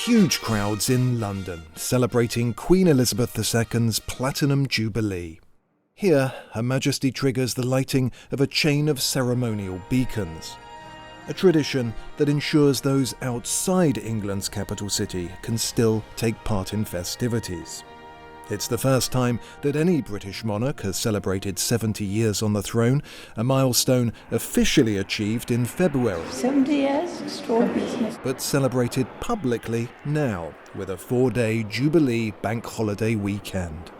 huge crowds in London, celebrating Queen Elizabeth II's Platinum Jubilee. Here, Her Majesty triggers the lighting of a chain of ceremonial beacons, a tradition that ensures those outside England's capital city can still take part in festivities. It's the first time that any British monarch has celebrated 70 years on the throne, a milestone officially achieved in February. 70 years? Extraordinary. But celebrated publicly now, with a 4-day Jubilee bank holiday weekend.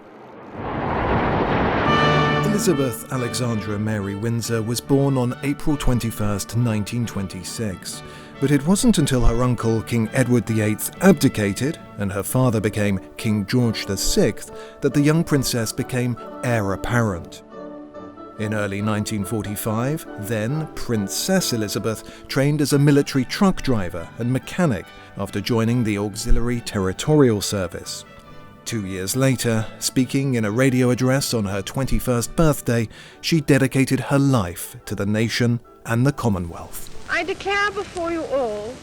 Elizabeth Alexandra Mary Windsor was born on April 21st, 1926. But it wasn't until her uncle, King Edward VIII, abdicated and her father became King George VI that the young princess became heir apparent. In early 1945, then Princess Elizabeth trained as a military truck driver and mechanic after joining the Auxiliary Territorial Service. 2 years later, speaking in a radio address on her 21st birthday, she dedicated her life to the nation and the Commonwealth. I declare before you all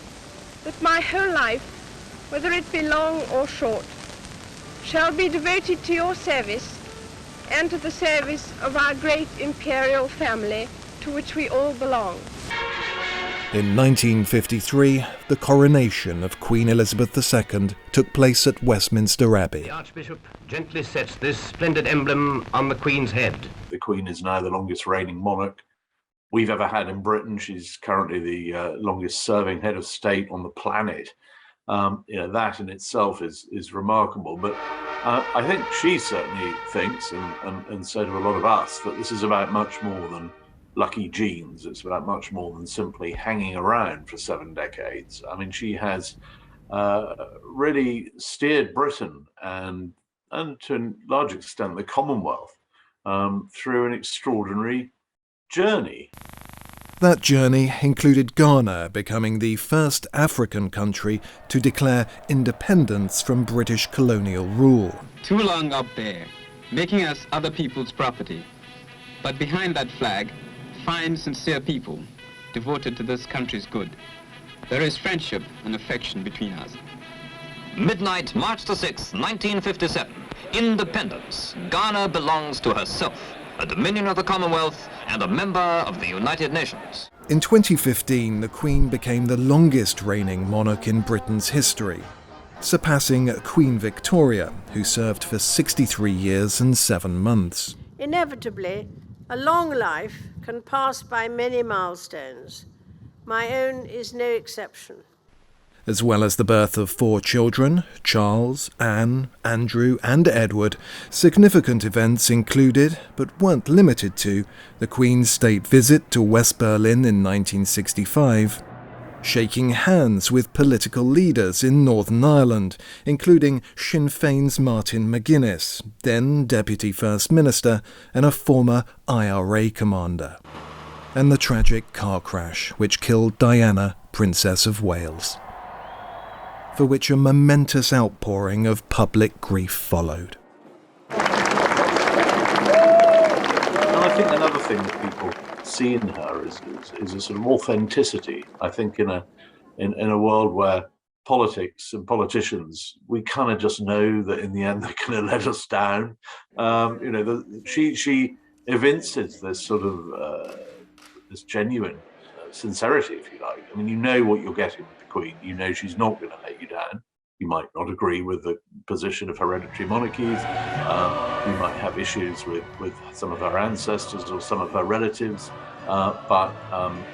that my whole life, whether it be long or short, shall be devoted to your service and to the service of our great imperial family to which we all belong. In 1953, the coronation of Queen Elizabeth II took place at Westminster Abbey. The Archbishop gently sets this splendid emblem on the Queen's head. The Queen is now the longest reigning monarch we've ever had in Britain. She's currently the longest serving head of state on the planet. That in itself is remarkable. But I think she certainly thinks, and so do a lot of us, that this is about much more than lucky genes. It's about much more than simply hanging around for 7 decades. I mean, she has really steered Britain and to a large extent the Commonwealth through an extraordinary journey. That journey included Ghana becoming the first African country to declare independence from British colonial rule. Too long up there, making us other people's property. But behind that flag, fine, sincere people devoted to this country's good. There is friendship and affection between us. Midnight, March the 6th, 1957. Independence. Ghana belongs to herself, a dominion of the Commonwealth and a member of the United Nations. In 2015, the Queen became the longest reigning monarch in Britain's history, surpassing Queen Victoria, who served for 63 years and 7 months. Inevitably, a long life can pass by many milestones. My own is no exception. As well as the birth of 4 children, Charles, Anne, Andrew and Edward, significant events included, but weren't limited to, the Queen's state visit to West Berlin in 1965, shaking hands with political leaders in Northern Ireland, including Sinn Féin's Martin McGuinness, then Deputy First Minister and a former IRA commander, and the tragic car crash which killed Diana, Princess of Wales, for which a momentous outpouring of public grief followed. And I think another thing that people see in her is a sort of authenticity. I think in a world where politics and politicians, we kind of just know that in the end they're going to let us down. She evinces this sort of this genuine sincerity, if you like. I mean, you know what you're getting with the Queen. You know she's not going to let you down. You might not agree with the position of hereditary monarchies. You might have issues with some of her ancestors or some of her relatives, but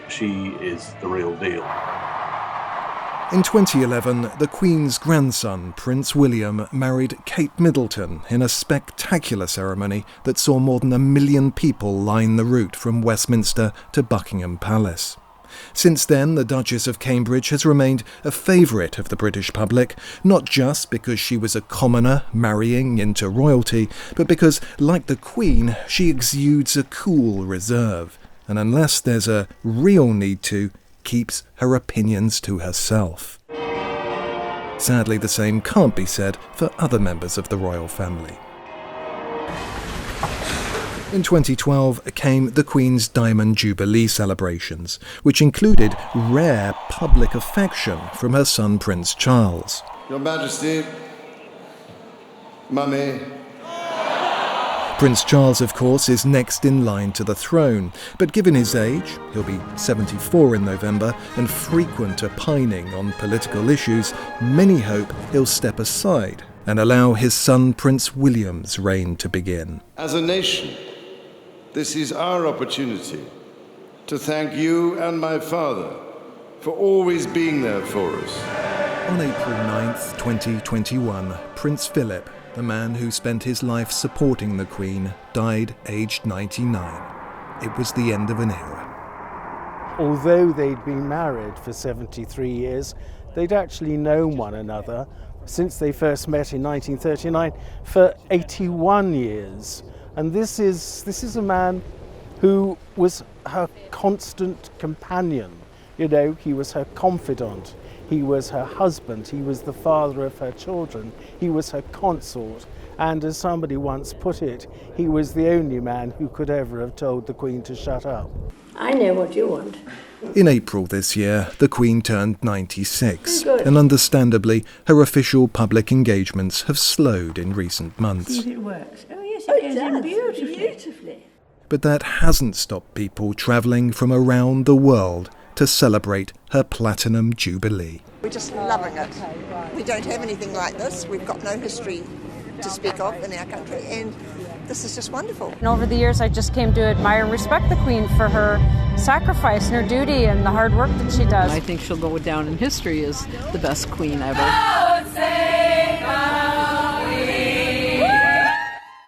she is the real deal. In 2011, the Queen's grandson, Prince William, married Kate Middleton in a spectacular ceremony that saw more than 1 million people line the route from Westminster to Buckingham Palace. Since then, the Duchess of Cambridge has remained a favourite of the British public, not just because she was a commoner marrying into royalty, but because, like the Queen, she exudes a cool reserve, and unless there's a real need to, keeps her opinions to herself. Sadly, the same can't be said for other members of the royal family. In 2012 came the Queen's Diamond Jubilee celebrations, which included rare public affection from her son Prince Charles. Your Majesty, Mummy. Prince Charles, of course, is next in line to the throne, but given his age, he'll be 74 in November, and frequent opining on political issues, many hope he'll step aside and allow his son Prince William's reign to begin. As a nation, this is our opportunity to thank you and my father for always being there for us. On April 9th, 2021, Prince Philip, the man who spent his life supporting the Queen, died aged 99. It was the end of an era. Although they'd been married for 73 years, they'd actually known one another since they first met in 1939 for 81 years. And this is a man who was her constant companion. You know, he was her confidant. He was her husband, he was the father of her children, he was her consort, and as somebody once put it, he was the only man who could ever have told the Queen to shut up. I know what you want. In April this year, the Queen turned 96, and understandably, her official public engagements have slowed in recent months. See if it works. Oh yes, it goes in beautifully. But that hasn't stopped people travelling from around the world to celebrate her Platinum Jubilee. We're just loving it. We don't have anything like this. We've got no history to speak of in our country, and this is just wonderful. And over the years, I just came to admire and respect the Queen for her sacrifice and her duty and the hard work that she does. I think she'll go down in history as the best Queen ever.